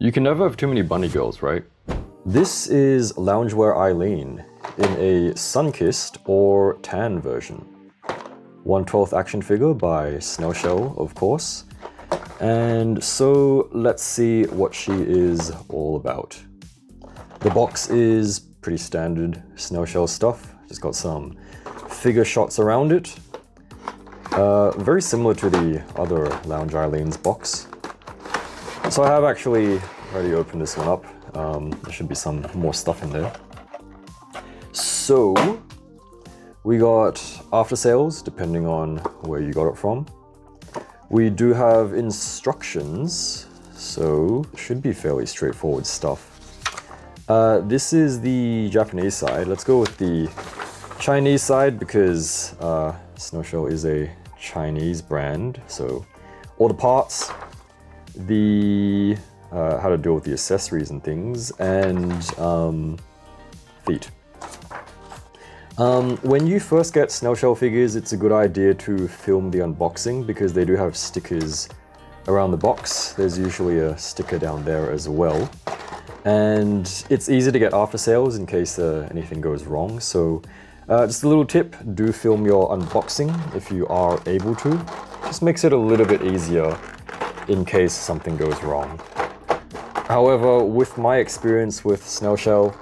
You can never have too many bunny girls, right? This is Loungewear Aileen in a Sunkissed or Tan version. 1/12 action figure by Snail Shell, of course. And so let's see what she is all about. The box is pretty standard Snail Shell stuff. Just got some figure shots around it. Very similar to the other Lounge Aileen's box. So I have actually already opened this one up. There should be some more stuff in there. So we got after sales, depending on where you got it from. We do have instructions, so it should be fairly straightforward stuff. This is the Japanese side. Let's go with the Chinese side because Snail Shell is a Chinese brand. So all the parts, the how to deal with the accessories and things, and feet. When you first get Snail Shell figures, it's a good idea to film the unboxing because they do have stickers around the box. There's usually a sticker down there as well. And it's easy to get after sales in case anything goes wrong. So just a little tip, do film your unboxing if you are able to. Just makes it a little bit easier in case something goes wrong. However, with my experience with Snail Shell,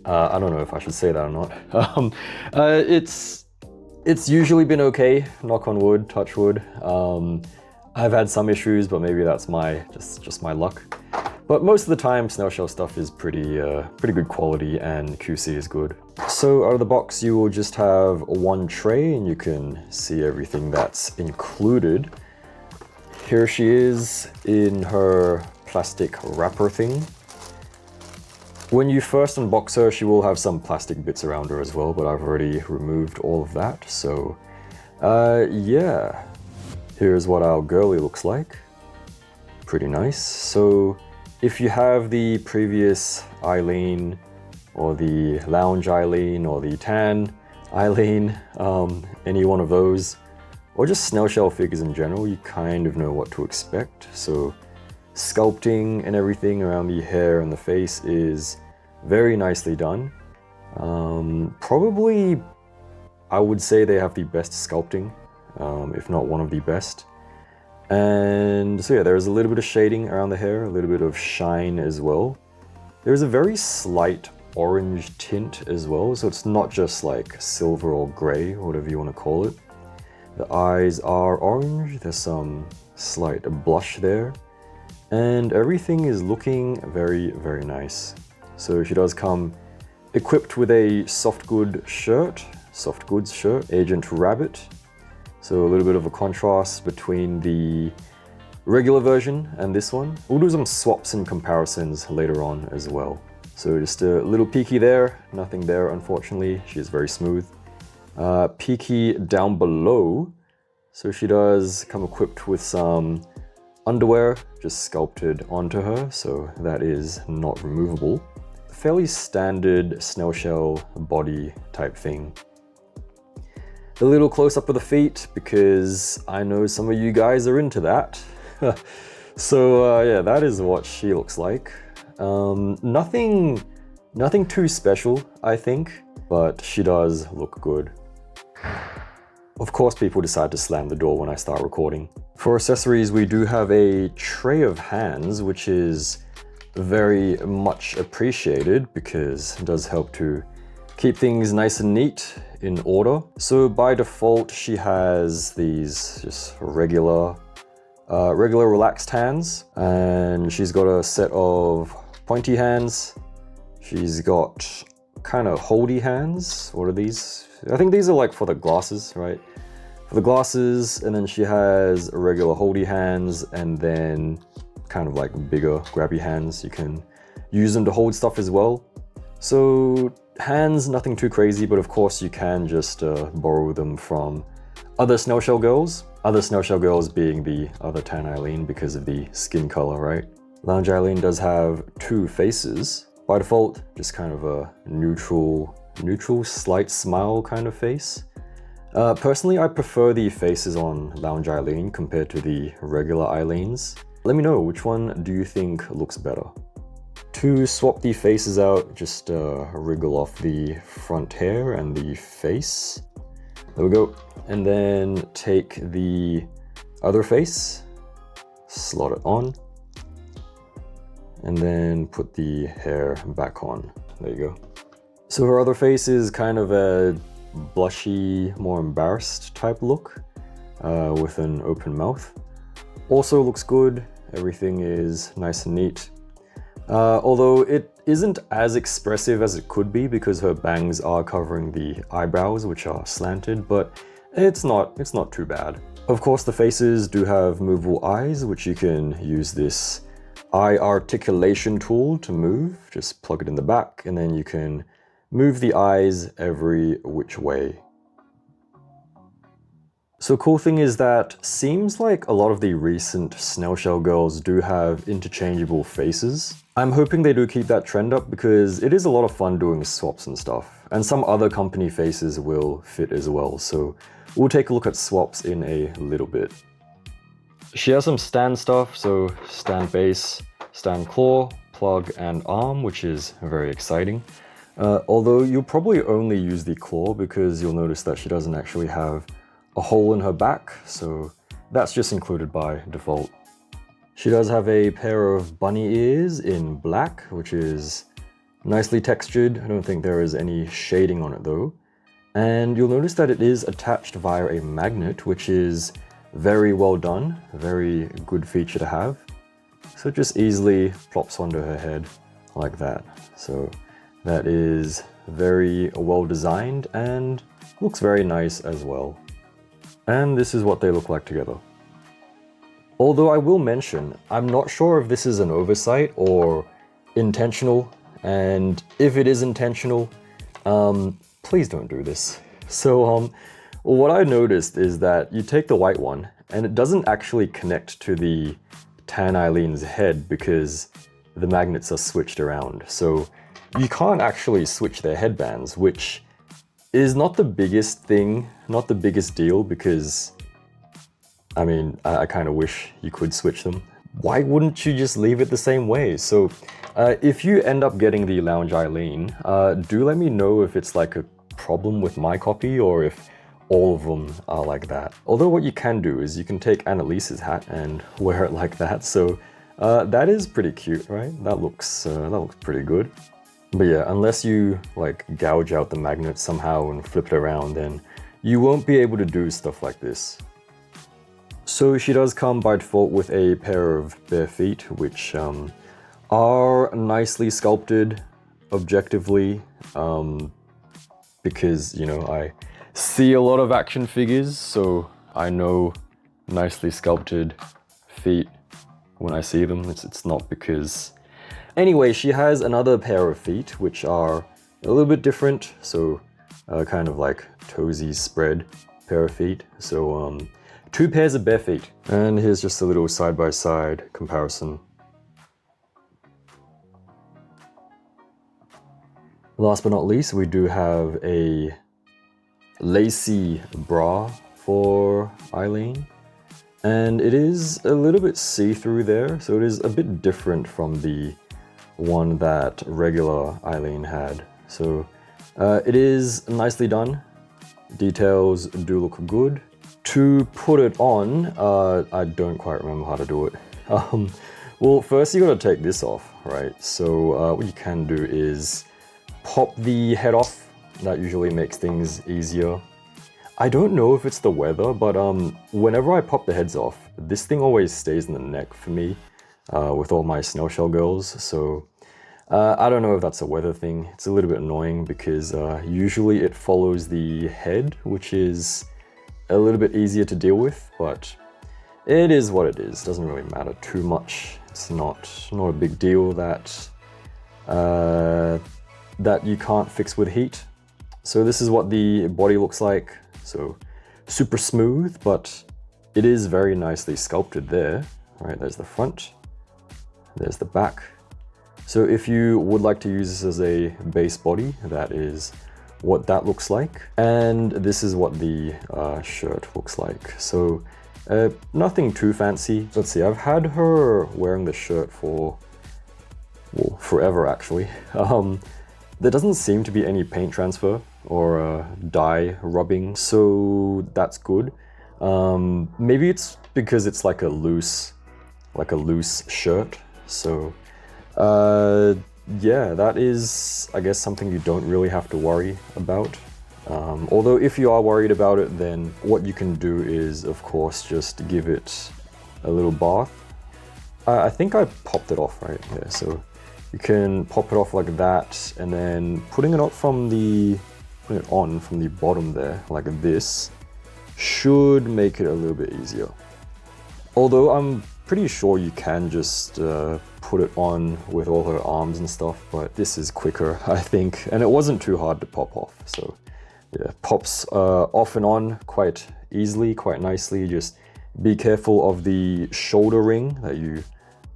I don't know if I should say that or not. It's usually been okay, knock on wood, touch wood. I've had some issues, but maybe that's just my luck. But most of the time, Snail Shell stuff is pretty good quality and QC is good. So out of the box, you will just have one tray and you can see everything that's included. Here she is in her plastic wrapper thing. When you first unbox her, she will have some plastic bits around her as well, but I've already removed all of that. So yeah, here's what our girly looks like. Pretty nice. So if you have the previous Aileen or the Lounge Aileen or the Tan Aileen, any one of those, or just Snail Shell figures in general, you kind of know what to expect. So sculpting and everything around the hair and the face is very nicely done. Probably, I would say they have the best sculpting, if not one of the best. And so yeah, there's a little bit of shading around the hair, a little bit of shine as well. There's a very slight orange tint as well, so it's not just like silver or gray, or whatever you want to call it. The eyes are orange, there's some slight blush there, and everything is looking very, very nice. So she does come equipped with a soft goods shirt, Agent Rabbit. So a little bit of a contrast between the regular version and this one. We'll do some swaps and comparisons later on as well. So just a little peeky there, nothing there unfortunately, she is very smooth. Peeky down below, so she does come equipped with some underwear just sculpted onto her, so that is not removable. Fairly standard Snail Shell body type thing. A little close up of the feet because I know some of you guys are into that. So yeah, that is what she looks like. Nothing too special, I think, but she does look good. Of course, people decide to slam the door when I start recording. For accessories, we do have a tray of hands, which is very much appreciated because it does help to keep things nice and neat in order. So by default, she has these just regular relaxed hands, and she's got a set of pointy hands. She's got kind of holdy hands. What are these? I think these are like for the glasses, right? For the glasses, and then she has regular holdy hands and then kind of like bigger grabby hands. You can use them to hold stuff as well. So hands, nothing too crazy, but of course you can just borrow them from other Snail Shell girls. Other Snail Shell girls being the other Tan Aileen because of the skin color, right? Lounge Aileen does have two faces. By default, just kind of a neutral, slight smile kind of face. Personally, I prefer the faces on Lounge Aileen compared to the regular Aileens. Let me know, which one do you think looks better? To swap the faces out, just wriggle off the front hair and the face. There we go. And then take the other face, slot it on, and then put the hair back on. There you go. So her other face is kind of a blushy, more embarrassed type look with an open mouth. Also looks good. Everything is nice and neat. Although it isn't as expressive as it could be because her bangs are covering the eyebrows, which are slanted, but it's not too bad. Of course, the faces do have movable eyes, which you can use this eye articulation tool to move. Just plug it in the back, and then you can move the eyes every which way. So cool thing is that seems like a lot of the recent SnailShell girls do have interchangeable faces. I'm hoping they do keep that trend up because it is a lot of fun doing swaps and stuff. And some other company faces will fit as well, so we'll take a look at swaps in a little bit. She has some stand stuff, so stand base, stand claw, plug, and arm, which is very exciting. Although you'll probably only use the claw because you'll notice that she doesn't actually have a hole in her back, so that's just included by default. She does have a pair of bunny ears in black, which is nicely textured. I don't think there is any shading on it though. And you'll notice that it is attached via a magnet, which is very well done, very good feature to have. So it just easily plops onto her head like that. So that is very well designed and looks very nice as well. And this is what they look like together. Although I will mention, I'm not sure if this is an oversight or intentional, and if it is intentional, please don't do this. So what I noticed is that you take the white one and it doesn't actually connect to the Tan Aileen's head because the magnets are switched around. So you can't actually switch their headbands, which is not the biggest thing, not the biggest deal, because I mean, I kind of wish you could switch them. Why wouldn't you just leave it the same way? So if you end up getting the Lounge Aileen, do let me know if it's like a problem with my copy or if all of them are like that. Although what you can do is you can take Annalise's hat and wear it like that. So that is pretty cute, right? That looks pretty good. But yeah, unless you like gouge out the magnet somehow and flip it around, then you won't be able to do stuff like this. So she does come by default with a pair of bare feet, which are nicely sculpted objectively, because, you know, I see a lot of action figures, so I know nicely sculpted feet when I see them. It's not because... Anyway, she has another pair of feet, which are a little bit different, so kind of like toesy spread pair of feet. So two pairs of bare feet. And here's just a little side-by-side comparison. Last but not least, we do have a lacy bra for Aileen. And it is a little bit see-through there, so it is a bit different from the one that regular Aileen had. So it is nicely done. Details do look good. To put it on, I don't quite remember how to do it. Well, first you gotta take this off, right? So what you can do is pop the head off. That usually makes things easier. I don't know if it's the weather, but whenever I pop the heads off, this thing always stays in the neck for me with all my SnailShell girls. So I don't know if that's a weather thing. It's a little bit annoying because usually it follows the head, which is a little bit easier to deal with, but it is what it is. It doesn't really matter too much. It's not a big deal that that you can't fix with heat. So this is what the body looks like. So super smooth, but it is very nicely sculpted there. All right, there's the front, there's the back. So if you would like to use this as a base body, that is what that looks like. And this is what the shirt looks like. So Nothing too fancy. Let's see, I've had her wearing the shirt for, well, forever actually. There doesn't seem to be any paint transfer or dye rubbing, so that's good. Maybe it's because it's like a loose shirt. So yeah, that is, I guess, something you don't really have to worry about. Although if you are worried about it, then what you can do is, of course, just give it a little bath. I think I popped it off, right? Yeah, so you can pop it off like that, and then putting it on from the bottom there, like this, should make it a little bit easier. Although I'm pretty sure you can just put it on with all her arms and stuff, but this is quicker, I think, and it wasn't too hard to pop off, so yeah, pops off and on quite easily, quite nicely. Just be careful of the shoulder ring that you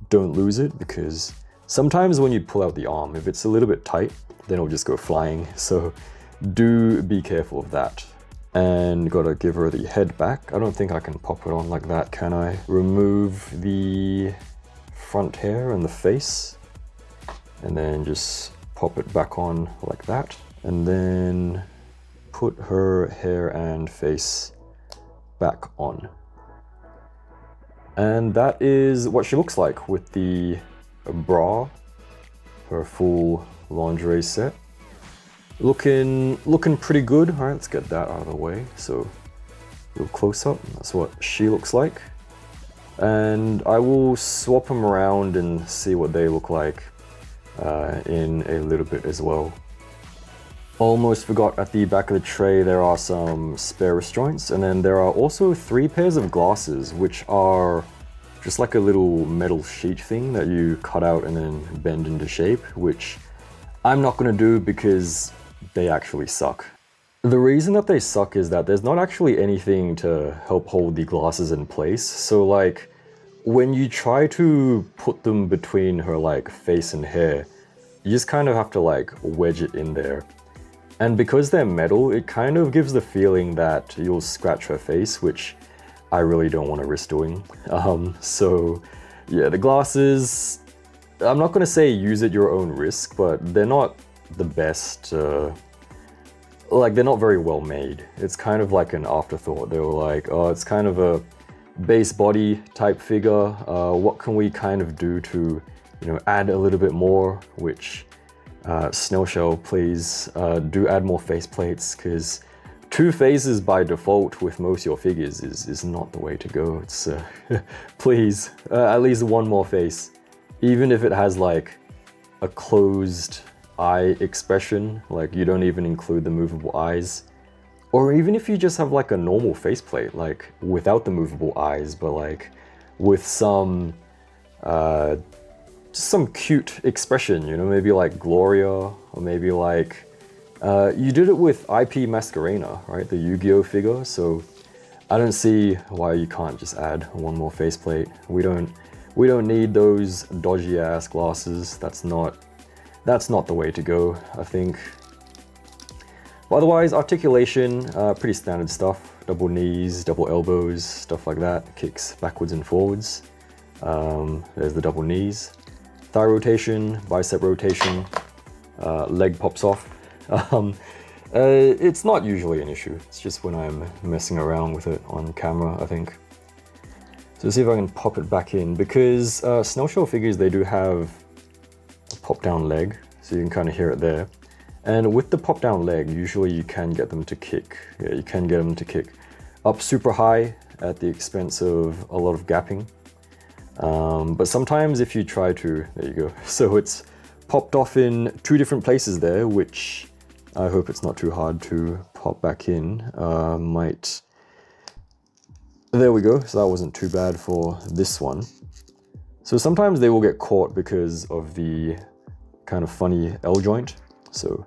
don't lose it, because sometimes when you pull out the arm, if it's a little bit tight, then it'll just go flying, so do be careful of that. And gotta give her the head back. I don't think I can pop it on like that, can I? Remove the front hair and the face, and then just pop it back on like that, and then put her hair and face back on. And that is what she looks like with the bra, her full lingerie set. Looking pretty good. All right, let's get that out of the way. So, real close up, that's what she looks like. And I will swap them around and see what they look like in a little bit as well. Almost forgot, at the back of the tray there are some spare wrist joints, and then there are also 3 pairs of glasses, which are just like a little metal sheet thing that you cut out and then bend into shape, which I'm not gonna do because they actually suck. The reason that they suck is that there's not actually anything to help hold the glasses in place, so like when you try to put them between her like face and hair, you just kind of have to like wedge it in there. And because they're metal, it kind of gives the feeling that you'll scratch her face, which I really don't want to risk doing. So yeah, the glasses, I'm not going to say use at your own risk, but they're not the best, like they're not very well made. It's kind of like an afterthought. They were like, oh, it's kind of a base body type figure. What can we kind of do to, you know, add a little bit more, which SnailShell, please do add more faceplates, because 2 faces by default with most of your figures is not the way to go. It's please, at least 1 more face. Even if it has like a closed eye expression, like you don't even include the movable eyes. Or even if you just have like a normal faceplate, like without the movable eyes, but like with some cute expression, you know, maybe like Gloria, or maybe like you did it with IP Masquerena, right? The Yu-Gi-Oh figure. So I don't see why you can't just add 1 more faceplate. We don't need those dodgy ass glasses. That's not the way to go, I think. But otherwise, articulation, pretty standard stuff. Double knees, double elbows, stuff like that. Kicks backwards and forwards. There's the double knees. Thigh rotation, bicep rotation, leg pops off. It's not usually an issue. It's just when I'm messing around with it on camera, I think. So let's see if I can pop it back in, because SnailShell figures, they do have a pop down leg, so you can kind of hear it there. And with the pop down leg, usually you can get them to kick. Yeah, you can get them to kick up super high at the expense of a lot of gapping. But sometimes if you try to, there you go. So it's popped off in 2 different places there, which I hope it's not too hard to pop back in. There we go. So that wasn't too bad for this one. So sometimes they will get caught because of the kind of funny L joint. So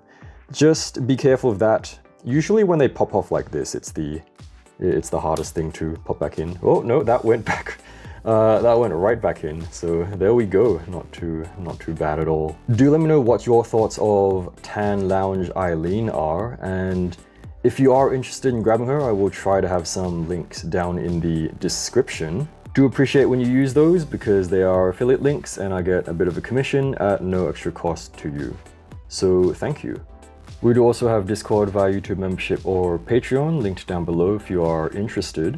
just be careful of that. Usually when they pop off like this, it's the hardest thing to pop back in. Oh no, that went back. That went right back in. So there we go. Not too bad at all. Do let me know what your thoughts of Tan Lounge Aileen are, and If you are interested in grabbing her, I will try to have some links down in the description. Do appreciate when you use those because they are affiliate links and I get a bit of a commission at no extra cost to you. So thank you. We do also have Discord via YouTube membership or Patreon, linked down below if you are interested.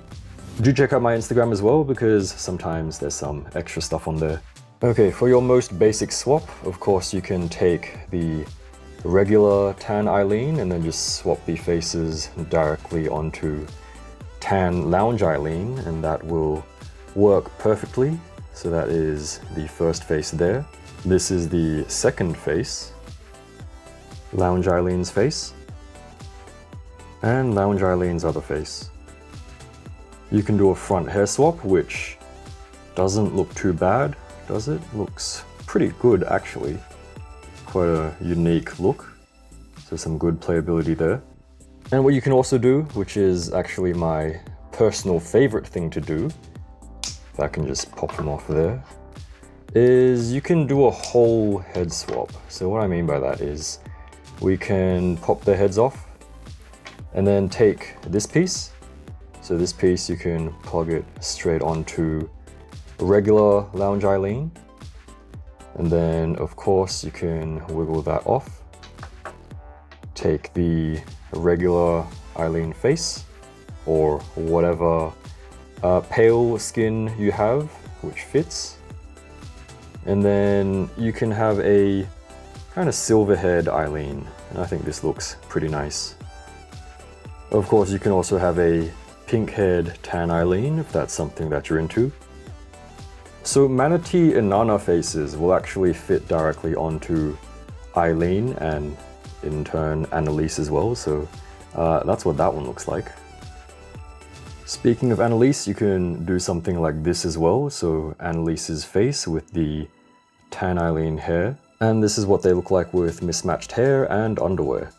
Do check out my Instagram as well because sometimes there's some extra stuff on there. Okay, for your most basic swap, of course you can take the regular Tan Aileen and then just swap the faces directly onto Tan Lounge Aileen, and that will work perfectly. So that is the first face there. This is the second face, Lounge Aileen's face, and Lounge Aileen's other face. You can do a front hair swap, which doesn't look too bad, does it? Looks pretty good actually. Quite a unique look, so some good playability there. And what you can also do, which is actually my personal favorite thing to do, if I can just pop them off there, is you can do a whole head swap. So what I mean by that is we can pop their heads off and then take this piece. So this piece you can plug it straight onto a regular Lounge Aileen. And then of course you can wiggle that off. Take the regular Aileen face or whatever pale skin you have which fits. And then you can have a kind of silver haired Aileen, and I think this looks pretty nice. Of course you can also have a pink haired Tan Aileen if that's something that you're into. So Manatee and Nana faces will actually fit directly onto Aileen and in turn Annalise as well, so that's what that one looks like. Speaking of Annalise, you can do something like this as well, so Annalise's face with the Tan Aileen hair, and this is what they look like with mismatched hair and underwear.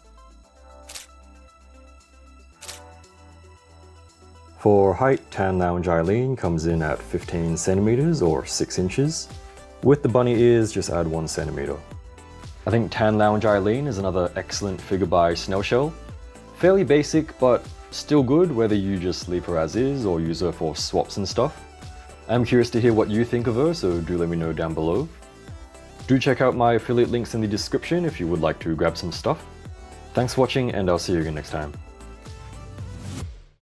For height, Tan Lounge Aileen comes in at 15 centimeters or 6 inches. With the bunny ears, just add 1 centimeter. I think Tan Lounge Aileen is another excellent figure by SnailShell. Fairly basic, but still good whether you just leave her as is or use her for swaps and stuff. I'm curious to hear what you think of her, so do let me know down below. Do check out my affiliate links in the description if you would like to grab some stuff. Thanks for watching, and I'll see you again next time.